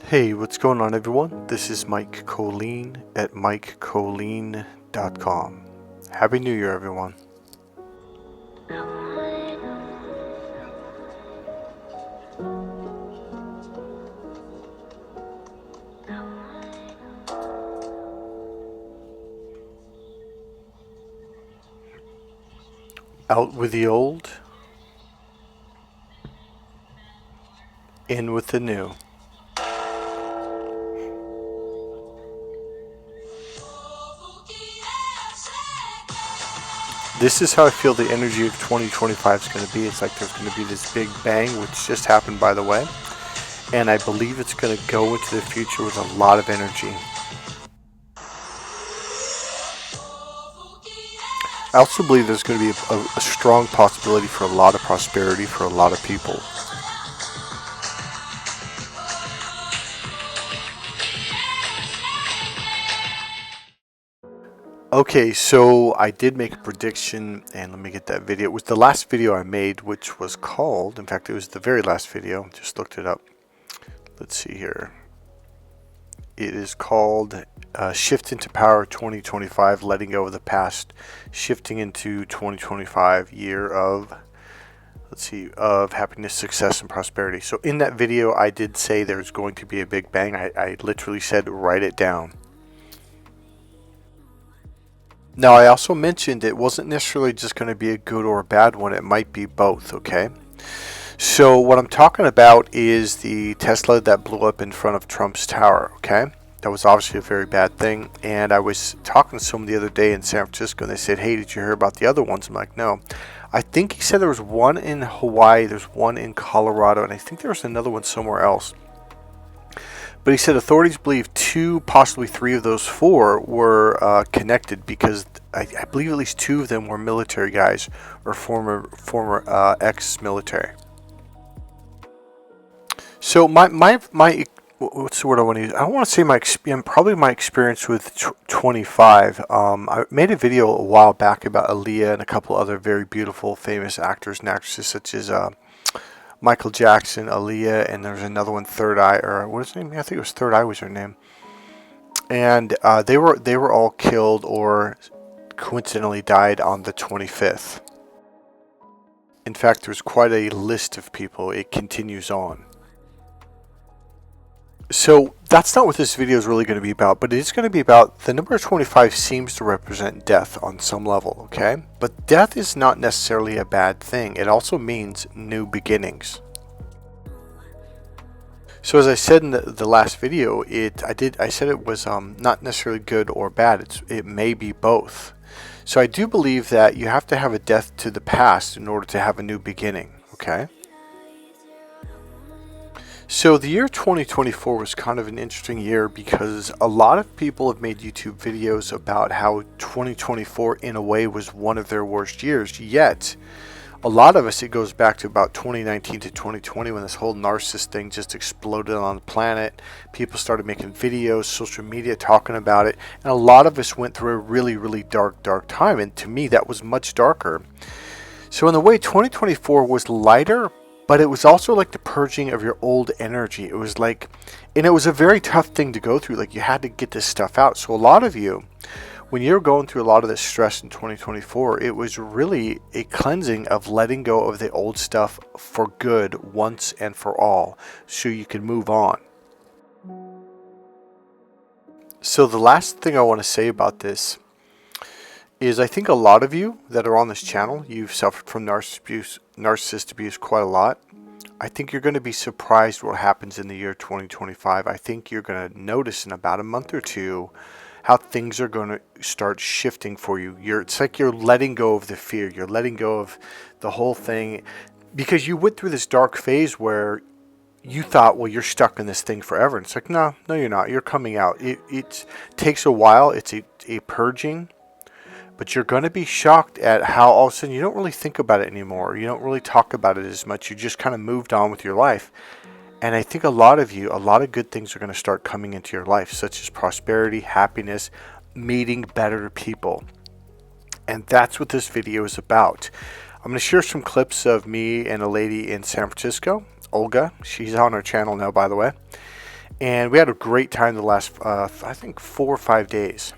Hey, what's going on, everyone? This is Mike Kollin at MikeKollin.com. Happy New Year, everyone. Out with the old, in with the new. This is how I feel the energy of 2025 is going to be. It's like there's going to be this big bang, which just happened, by the way. And I believe it's going to go into the future with a lot of energy. I also believe there's going to be a strong possibility for a lot of prosperity for a lot of people. Okay, so I did make a prediction, and let me get that video. It was the last video I made, which was called, in fact, it was the very last video. Just looked it up. Let's see here. It is called Shift into Power 2025, letting go of the past, shifting into 2025, year of, of happiness, success, and prosperity. So in that video, I did say there's going to be a big bang. I literally said, write it down. Now, I also mentioned it wasn't necessarily just going to be a good or a bad one. It might be both, okay? So what I'm talking about is the Tesla that blew up in front of Trump's tower, okay? That was obviously a very bad thing. And I was talking to someone the other day in San Francisco, and they said, hey, did you hear about the other ones? I'm like, no. I think he said there was one in Hawaii, there's one in Colorado, and I think there was another one somewhere else. But he said authorities believe 2, possibly 3 of those 4 were connected because I believe at least 2 of them were military guys or former ex-military. So my what's the word I want to use? I don't want to say probably my experience with 25. I made a video a while back about Aaliyah and a couple other very beautiful, famous actors and actresses such as Michael Jackson, Aaliyah, and there's another one, Third Eye, or what is her name? I think it was Third Eye was her name. And they were all killed or coincidentally died on the 25th. In fact, there's quite a list of people. It continues on. So that's not what this video is really going to be about, but it is going to be about the number 25 seems to represent death on some level, okay? But death is not necessarily a bad thing. It also means new beginnings. So as I said in the last video, I said it was not necessarily good or bad. It may be both. So I do believe that you have to have a death to the past in order to have a new beginning, okay? So the year 2024 was kind of an interesting year because a lot of people have made YouTube videos about how 2024 in a way was one of their worst years, yet a lot of us, it goes back to about 2019 to 2020 when this whole narcissist thing just exploded on the planet. People started making videos, social media talking about it, and a lot of us went through a really, really dark time, and to me that was much darker. So in a way, 2024 was lighter, but it was also like the purging of your old energy. It was like, and it was a very tough thing to go through. Like you had to get this stuff out. So a lot of you, when you're going through a lot of this stress in 2024, it was really a cleansing of letting go of the old stuff for good once and for all, so you can move on. So the last thing I want to say about this is I think a lot of you that are on this channel, you've suffered from narcissist abuse quite a lot. I think you're going to be surprised what happens in the year 2025. I think you're going to notice in about a month or two how things are going to start shifting for you. It's like you're letting go of the fear. You're letting go of the whole thing because you went through this dark phase where you thought, well, you're stuck in this thing forever. And it's like, no, you're not. You're coming out. It takes a while. It's a purging. But you're going to be shocked at how all of a sudden you don't really think about it anymore. You don't really talk about it as much. You just kind of moved on with your life. And I think a lot of good things are going to start coming into your life, such as prosperity, happiness, meeting better people. And that's what this video is about. I'm going to share some clips of me and a lady in San Francisco, Olga. She's on our channel now, by the way. And we had a great time the last, I think, 4 or 5 days.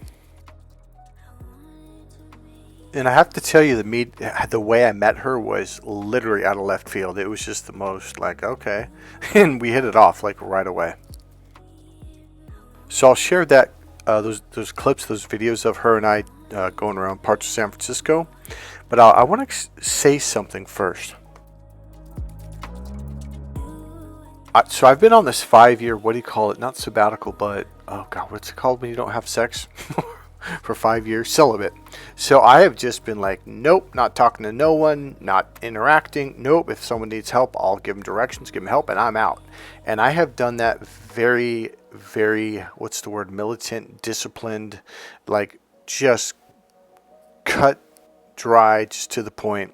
And I have to tell you, the way I met her was literally out of left field. It was just the most like, okay. And we hit it off like right away. So I'll share that those clips, those videos of her and I going around parts of San Francisco. But I want to say something first. So I've been on this 5-year, what do you call it? Not sabbatical, but oh god, what's it called when you don't have sex for 5 years? Celibate. So I have just been like, nope, not talking to no one, not interacting. Nope, if someone needs help, I'll give them directions, give them help, and I'm out. And I have done that very, very, what's the word? Militant, disciplined, like just cut dry, just to the point,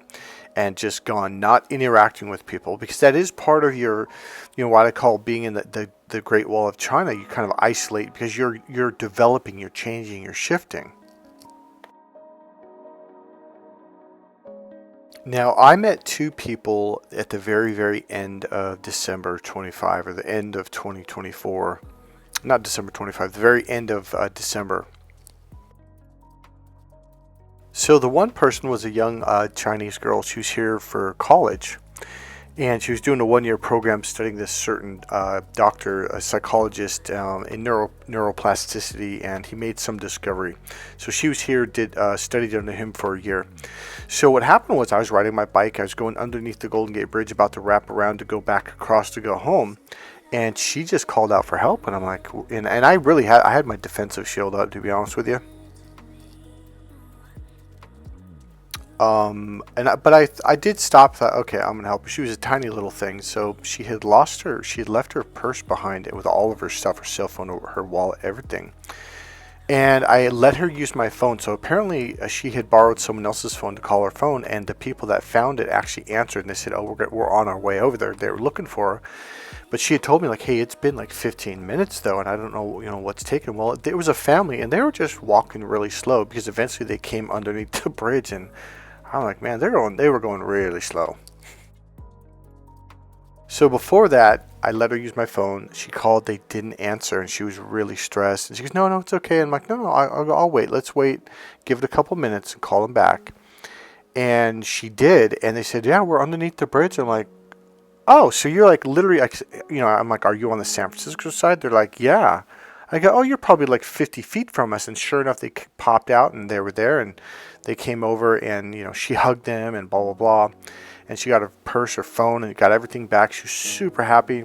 and just gone, not interacting with people, because that is part of your, what I call being in the Great Wall of China. You kind of isolate because you're developing, you're changing, you're shifting. Now, I met two people at the very, very end of December 25, or the end of 2024. Not December 25, the very end of December. So the one person was a young Chinese girl. She was here for college, and she was doing a 1-year program studying this certain doctor, a psychologist in neuroplasticity, and he made some discovery. So she was here, studied under him for a year. So what happened was, I was riding my bike. I was going underneath the Golden Gate Bridge, about to wrap around to go back across to go home, and she just called out for help. And I'm like, and I had my defensive shield up, to be honest with you. But I did stop. Thought, okay, I'm gonna help her. She was a tiny little thing, so she had left her purse behind it with all of her stuff, her cell phone, her wallet, everything. And I let her use my phone. So apparently she had borrowed someone else's phone to call her phone, and the people that found it actually answered, and they said, "Oh, we're on our way over there." They were looking for her, but she had told me like, "Hey, it's been like 15 minutes though, and I don't know, what's taken." Well, there was a family, and they were just walking really slow because eventually they came underneath the bridge, and I'm like, man, they were going really slow. So before that, I let her use my phone. She called, they didn't answer, and she was really stressed. And she goes, no, it's okay. I'm like, no, I'll wait. Let's wait. Give it a couple minutes and call them back. And she did, and they said, yeah, we're underneath the bridge. I'm like, oh, so you're like literally, I'm like, are you on the San Francisco side? They're like, yeah. I go, oh, you're probably like 50 feet from us. And sure enough, they popped out, and they were there, and they came over, and, she hugged them and blah, blah, blah. And she got her purse, her phone, and got everything back. She was super happy.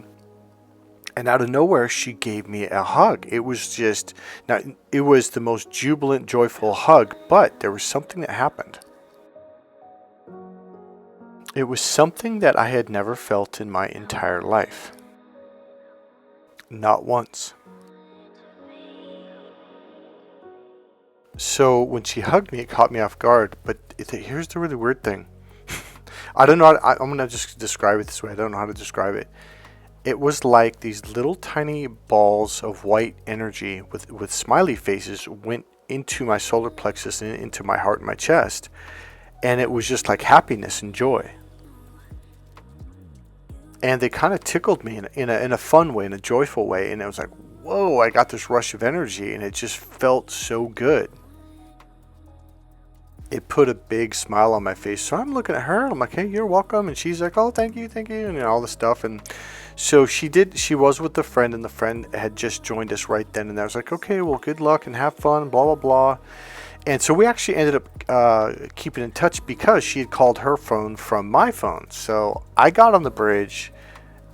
And out of nowhere, she gave me a hug. It was it was the most jubilant, joyful hug, but there was something that happened. It was something that I had never felt in my entire life. Not once. So when she hugged me, it caught me off guard. But here's the really weird thing. I don't know. I'm going to just describe it this way. I don't know how to describe it. It was like these little tiny balls of white energy with smiley faces went into my solar plexus and into my heart and my chest. And it was just like happiness and joy. And they kind of tickled me in a fun way, in a joyful way. And it was like, whoa, I got this rush of energy, and it just felt so good. It put a big smile on my face. So I'm looking at her, and I'm like, hey, you're welcome. And she's like, oh, thank you, and all this stuff. And so she was with the friend, and the friend had just joined us right then. And I was like, okay, well, good luck and have fun, blah, blah, blah. And so we actually ended up keeping in touch because she had called her phone from my phone. So I got on the bridge,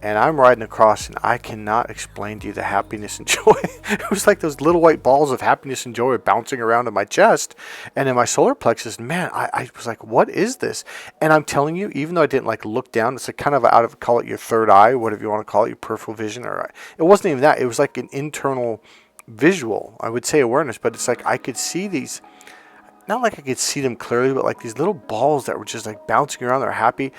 and I'm riding across, and I cannot explain to you the happiness and joy. It was like those little white balls of happiness and joy bouncing around in my chest and in my solar plexus. Man, I was like, what is this? And I'm telling you, even though I didn't like look down, it's like kind of out of, call it your third eye, whatever you want to call it, your peripheral vision. Or it wasn't even that. It was like an internal visual, I would say awareness, but it's like I could see these, not like I could see them clearly, but like these little balls that were just like bouncing around. They're happy.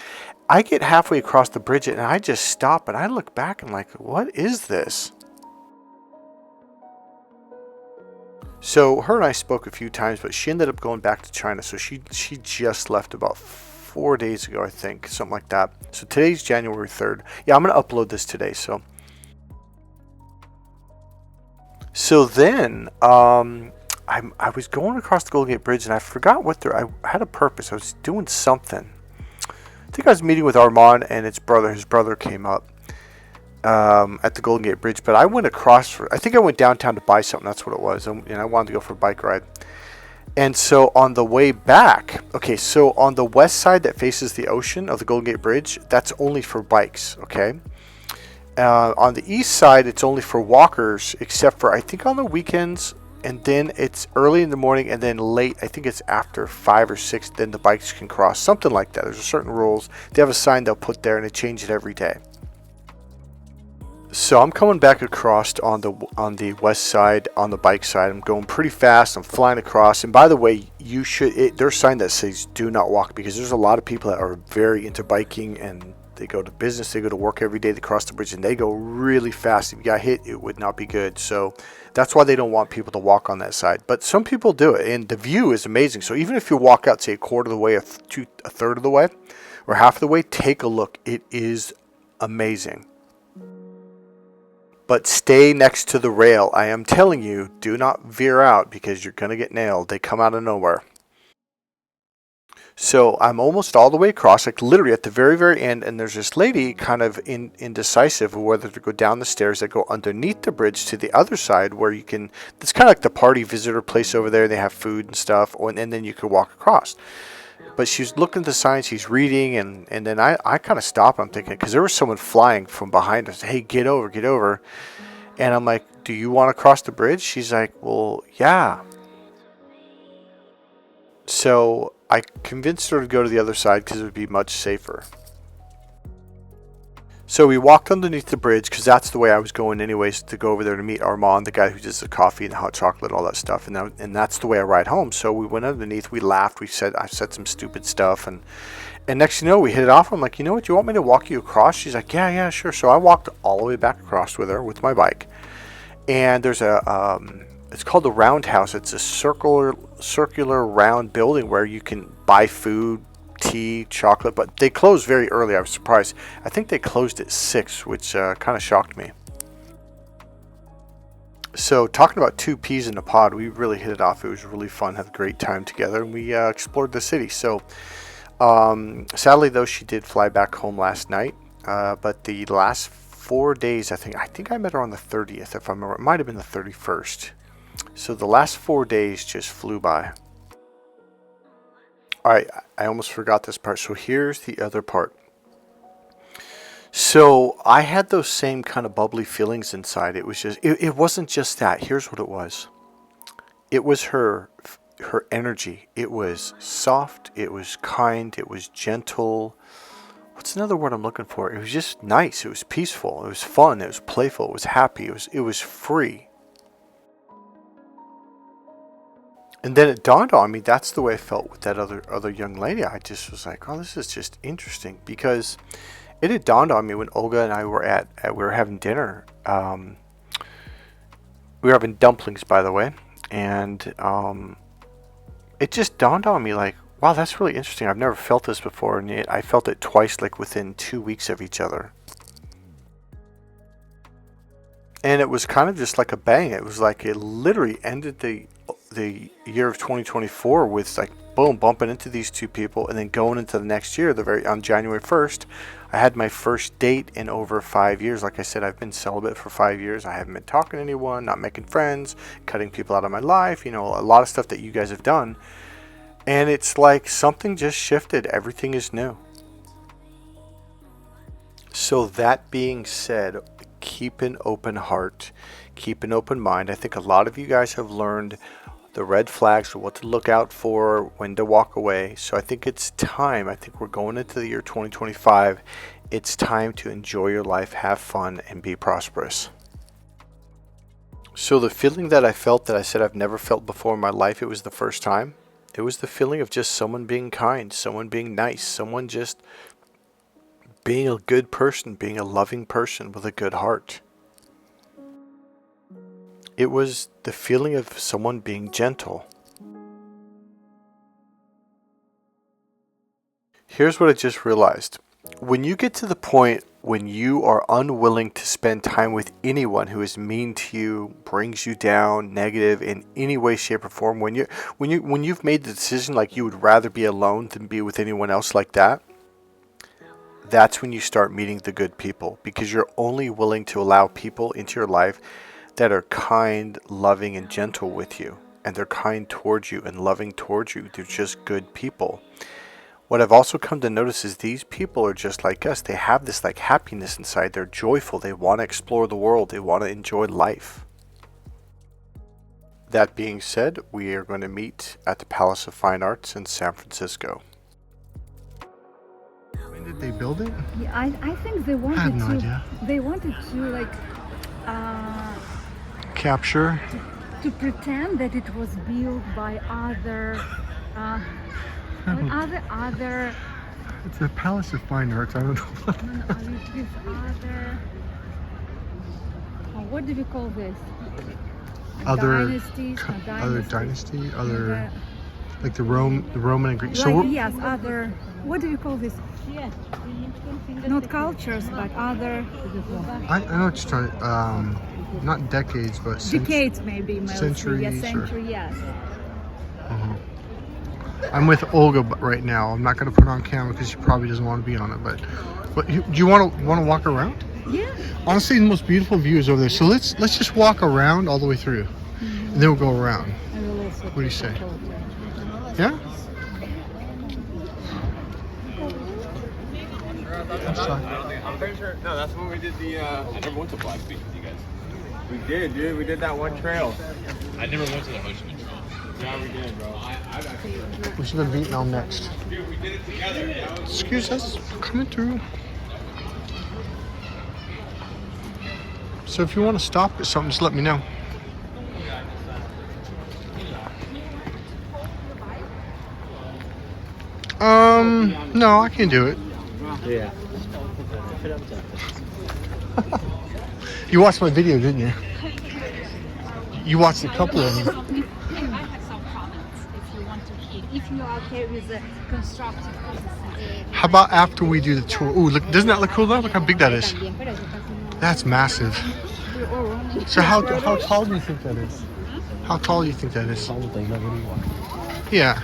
I get halfway across the bridge, and I just stop, and I look back and like, what is this? So her and I spoke a few times, but she ended up going back to China. So she just left about 4 days ago, I think, something like that. So today's January 3rd. Yeah, I'm going to upload this today. So So then, I was going across the Golden Gate Bridge, and I forgot I had a purpose. I was doing something. I think I was meeting with Armand and his brother. His brother came up at the Golden Gate Bridge, but I went across. I think I went downtown to buy something. That's what it was, and I wanted to go for a bike ride. And so on the way back, okay, so on the west side that faces the ocean of the Golden Gate Bridge, that's only for bikes, okay? On the east side, it's only for walkers, except for I think on the weekends, and then it's early in the morning, and then late. I think it's after 5 or 6. Then the bikes can cross, something like that. There's certain rules. They have a sign they'll put there, and they change it every day. So I'm coming back across on the west side, on the bike side. I'm going pretty fast. I'm flying across. And by the way, there's a sign that says "Do not walk," because there's a lot of people that are very into biking, and they go to business, they go to work every day, they cross the bridge, and they go really fast. If you got hit, it would not be good. So that's why they don't want people to walk on that side. But some people do it, and the view is amazing. So even if you walk out, say, a quarter of the way, a third of the way, or half of the way, take a look. It is amazing. But stay next to the rail. I am telling you, do not veer out, because you're going to get nailed. They come out of nowhere. So I'm almost all the way across, like literally at the very, very end, and there's this lady kind of indecisive of whether to go down the stairs that go underneath the bridge to the other side, where you can, it's kind of like the party visitor place over there. They have food and stuff, and then you could walk across. But she's looking at the sign, she's reading, and then I kind of stopped. I'm thinking, because there was someone flying from behind us. Hey, get over, get over. And I'm like, do you want to cross the bridge? She's like, well, yeah. So I convinced her to go to the other side because it would be much safer. So we walked underneath the bridge, because that's the way I was going anyways, to go over there to meet Armand, the guy who does the coffee and the hot chocolate, all that stuff. And that's the way I ride home. So we went underneath, we laughed, I said some stupid stuff, and next thing you know, we hit it off. I'm like, you know what, you want me to walk you across? She's like, yeah, sure. So I walked all the way back across with her with my bike. And there's it's called the Roundhouse. It's a circular round building where you can buy food, tea, chocolate, but they closed very early. I was surprised. I think they closed at 6, which kind of shocked me. So talking about two peas in a pod, we really hit it off. It was really fun, had a great time together, and we explored the city. So sadly though, she did fly back home last night, but the last 4 days, I think I met her on the 30th, if I remember. It might have been the 31st. So the last 4 days just flew by. Alright, I almost forgot this part. So here's the other part. So I had those same kind of bubbly feelings inside. It was just, it wasn't just that. Here's what it was. It was her energy. It was soft. It was kind. It was gentle. What's another word I'm looking for? It was just nice. It was peaceful. It was fun. It was playful. It was happy. It was free. And then it dawned on me, that's the way I felt with that other young lady. I just was like, oh, this is just interesting, because it had dawned on me when Olga and I were we were having dinner. We were having dumplings, by the way, and it just dawned on me like, wow, that's really interesting. I've never felt this before, and I felt it twice, like within 2 weeks of each other. And it was kind of just like a bang. It was like it literally ended the year of 2024 with like boom, bumping into these two people, and then going into the next year, on January 1st, I had my first date in over 5 years. Like I said, I've been celibate for 5 years. I haven't been talking to anyone, not making friends, cutting people out of my life. You know, a lot of stuff that you guys have done. And it's like something just shifted. Everything is new. So that being said, keep an open heart, keep an open mind. I think a lot of you guys have learned the red flags, what to look out for, when to walk away. So I think it's time. I think we're going into the year 2025. It's time to enjoy your life, have fun, and be prosperous. So the feeling that I felt, that I said I've never felt before in my life, it was the first time. It was the feeling of just someone being kind, someone being nice, someone just being a good person, being a loving person with a good heart. It was the feeling of someone being gentle. Here's what I just realized. When you get to the point when you are unwilling to spend time with anyone who is mean to you, brings you down, negative in any way, shape, or form, when you've made the decision like you would rather be alone than be with anyone else like that, that's when you start meeting the good people, because you're only willing to allow people into your life that are kind, loving, and gentle with you, and they're kind towards you and loving towards you. They're just good people. What I've also come to notice is these people are just like us. They have this like happiness inside. They're joyful. They want to explore the world. They want to enjoy life. That being said, we are going to meet at the Palace of Fine Arts in San Francisco. When did they build it? Yeah, I think they wanted I have no idea. They wanted to like Capture. to pretend that it was built by other. Other. It's the Palace of Fine Arts. I don't know. With other. What do we call this? Other Dynasties. Other dynasty. Other like the Roman and Greek. So like, yes, other. What do we call this? Not cultures, but other. I know what you're trying to. Not decades, but decades maybe. Centuries. Yes, century. Yes. I'm with Olga right now. I'm not going to put it on camera because she probably doesn't want to be on it. But do you want to walk around? Yeah. Honestly, the most beautiful view is over there. So let's just walk around all the way through, and then we'll go around. What do you say? Yeah. I'm pretty sure. No, that's when we did the. I never went to Black Beach with you guys. We did, dude. We did that one trail. I never went to the Ho Chi Minh Trail. Yeah, we did, bro. We should go to Vietnam next. Dude, we did it together. Excuse us, coming through. So if you want to stop at something, just let me know. No, I can do it. Yeah. You watched my video, didn't you? You watched a couple of them. If you are okay with the constructive criticism. How about after we do the tour? Ooh, look! Doesn't that look cool though? Look how big that is. That's massive. So how tall do you think that is? How tall do you think that is? Yeah.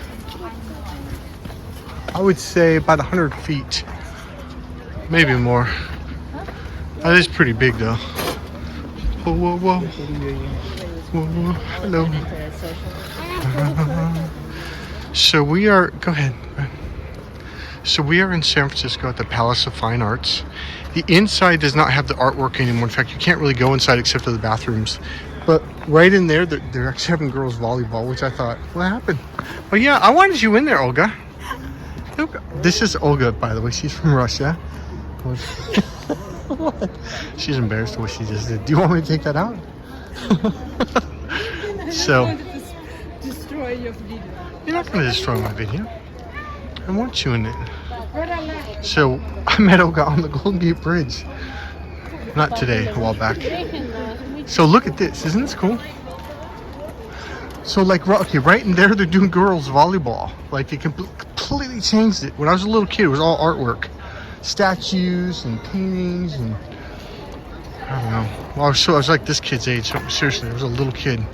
I would say about 100 feet. Maybe more. That is pretty big though. Whoa, whoa, whoa. Whoa, whoa. Hello. So we are, go ahead. So we are in San Francisco at the Palace of Fine Arts. The inside does not have the artwork anymore. In fact, you can't really go inside except to the bathrooms. But right in there, they're actually having girls volleyball, which I thought, what happened? But yeah, I wanted you in there, Olga. This is Olga, by the way. She's from Russia. What? She's embarrassed of what she just did. Do you want me to take that out? So. Destroy your video. You're not going to destroy my video. I want you in it. So, I met Olga on the Golden Gate Bridge. Not today, a while back. So look at this. Isn't this cool? So like, okay, right in there, they're doing girls volleyball. Like, they completely changed it. When I was a little kid, it was all artwork. Statues and paintings and... I don't know. Well, I was like this kid's age. So, seriously, I was a little kid.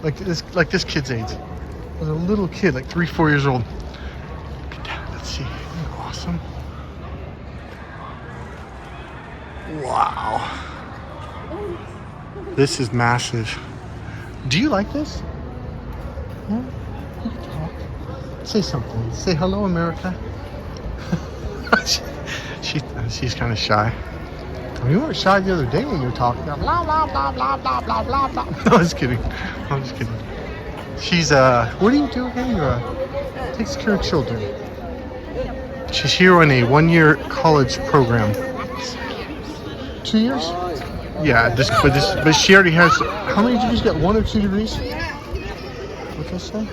Like this kid's age. I was a little kid, like 3-4 years old. Look at that. Let's see. Isn't that awesome? Wow. This is massive. Do you like this? Yeah? You can talk. Say something. Say hello, America. She's kind of shy. You weren't shy the other day when you were talking. Blah, blah, blah, blah, blah, blah, blah, blah. No, I'm just kidding. I'm just kidding. She's, what do you do again? You're, takes care of children. She's here on a 1-year college program. 2 years? Yeah, but she already has, how many degrees? Got 1 or 2 degrees? What's that say?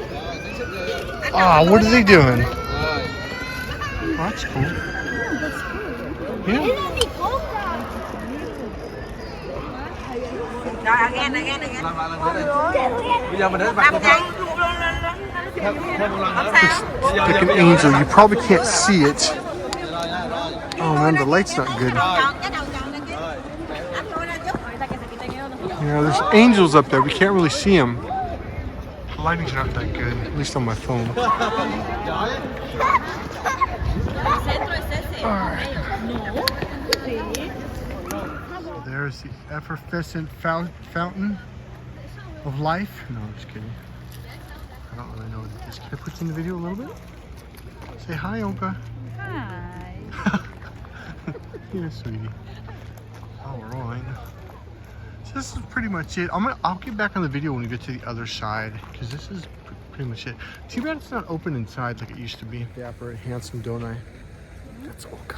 Oh, what are they doing? Oh, that's cool. Yeah. Like an angel. You probably can't see it. Oh man, the light's not good. Yeah, there's angels up there. We can't really see them. The lighting's not that good, at least on my phone. Alright. So there's the effervescent fountain of life. No, I'm just kidding. I don't really know what it is. Can I put you in the video a little bit? Say hi, Oka. Hi. Yeah, sweetie. Alright. So this is pretty much it. I'll get back on the video when we get to the other side, because this is pretty much it. Too bad it's not open inside like it used to be. Dapper and handsome, don't I? That's Oka.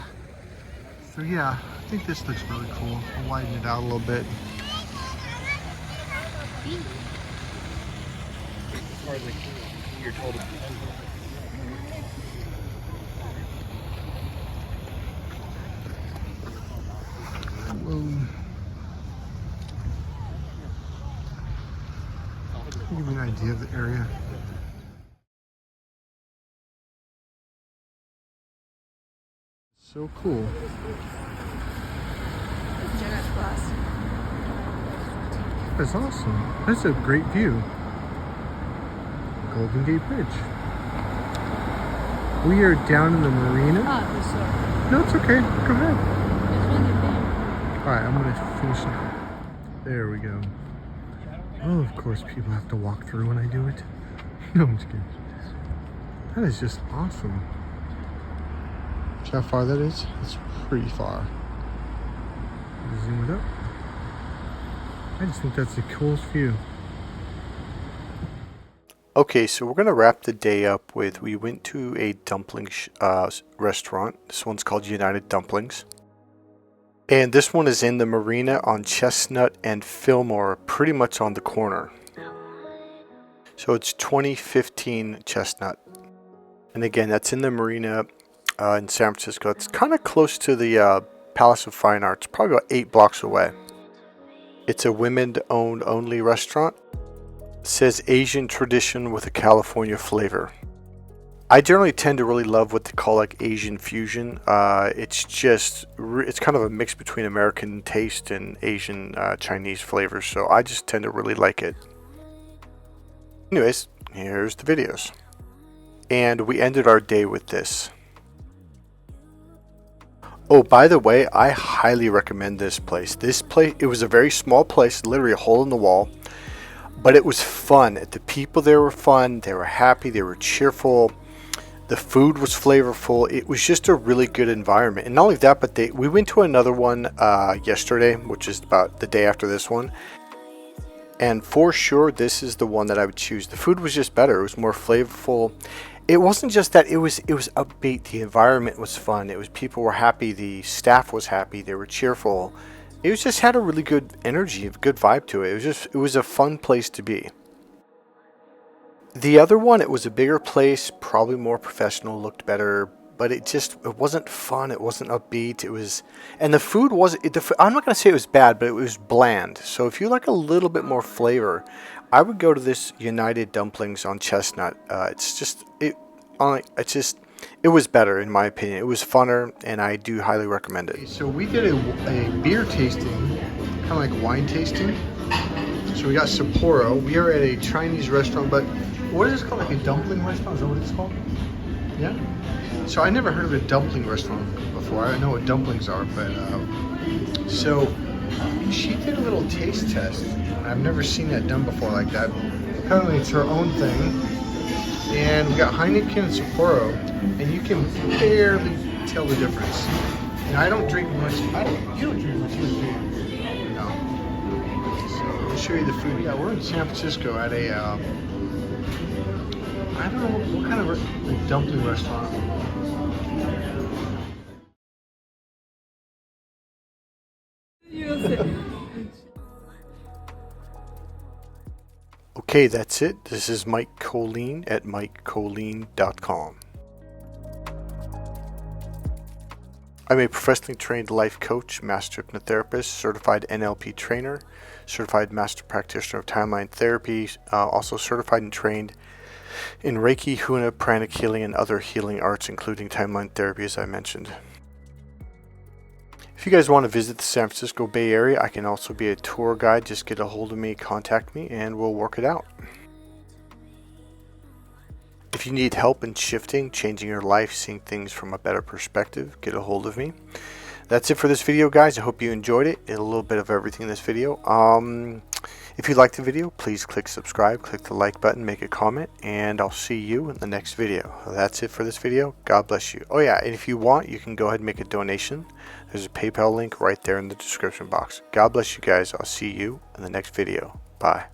So yeah, I think this looks really cool. I'll widen it out a little bit. As far as like you're told to Boom. Give you an idea of the area. So cool. That's awesome. That's a great view. Golden Gate Bridge. We are down in the marina. No, it's okay. Go ahead. Alright, I'm gonna finish it. There we go. Oh, of course people have to walk through when I do it. No, I'm just kidding. That is just awesome. See how far that is? It's pretty far. Zoom it up. I just think that's the coolest view. Okay, so we're going to wrap the day up with, we went to a dumpling restaurant. This one's called United Dumplings. And this one is in the marina on Chestnut and Fillmore, pretty much on the corner. So it's 2015 Chestnut. And again, that's in the marina in San Francisco. It's kind of close to the Palace of Fine Arts, probably about 8 blocks away. It's a women-owned only restaurant. It says Asian tradition with a California flavor. I generally tend to really love what they call like Asian fusion. It's kind of a mix between American taste and Asian Chinese flavors. So I just tend to really like it. Anyways, here's the videos. And we ended our day with this. Oh, by the way, I highly recommend this place. It was a very small place, literally a hole in the wall. But it was fun. The people there were fun. They were happy. They were cheerful. The food was flavorful. It was just a really good environment. And not only that, but we went to another one yesterday, which is about the day after this one. And for sure, this is the one that I would choose. The food was just better. It was more flavorful. It wasn't just that. It was upbeat. The environment was fun. People were happy. The staff was happy. They were cheerful. It just had a really good energy, a good vibe to it. It was a fun place to be. The other one, it was a bigger place, probably more professional, looked better, but it wasn't fun. It wasn't upbeat. And the food I'm not going to say it was bad, but it was bland. So if you like a little bit more flavor, I would go to this United Dumplings on Chestnut. It was better in my opinion. It was funner, and I do highly recommend it. So we did a beer tasting, kind of like wine tasting. So we got Sapporo. We are at a Chinese restaurant, but what is this called? Like a dumpling restaurant? Is that what it's called? Yeah. So I never heard of a dumpling restaurant before. I know what dumplings are, but so she did a little taste test. I've never seen that done before like that. Apparently it's her own thing. And we got Heineken and Sapporo, and you can barely tell the difference. And I don't drink much. You don't drink much either, do you? No. So I'll show you the food. Yeah, we're in San Francisco at a, I don't know what kind of dumpling restaurant. Okay, that's it. This is Mike Kollin at MikeKollin.com. I'm a professionally trained life coach, master hypnotherapist, certified NLP trainer, certified master practitioner of timeline therapy, also certified and trained in Reiki, Huna, Pranic healing, and other healing arts, including timeline therapy, as I mentioned. If you guys want to visit the San Francisco Bay Area, I can also be a tour guide. Just get a hold of me, contact me, and we'll work it out. If you need help in shifting, changing your life, seeing things from a better perspective, get a hold of me. That's it for this video, guys. I hope you enjoyed it. A little bit of everything in this video. If you liked the video, please click subscribe, click the like button, make a comment, and I'll see you in the next video. That's it for this video. God bless you. Oh yeah, and if you want, you can go ahead and make a donation. There's a PayPal link right there in the description box. God bless you guys. I'll see you in the next video. Bye.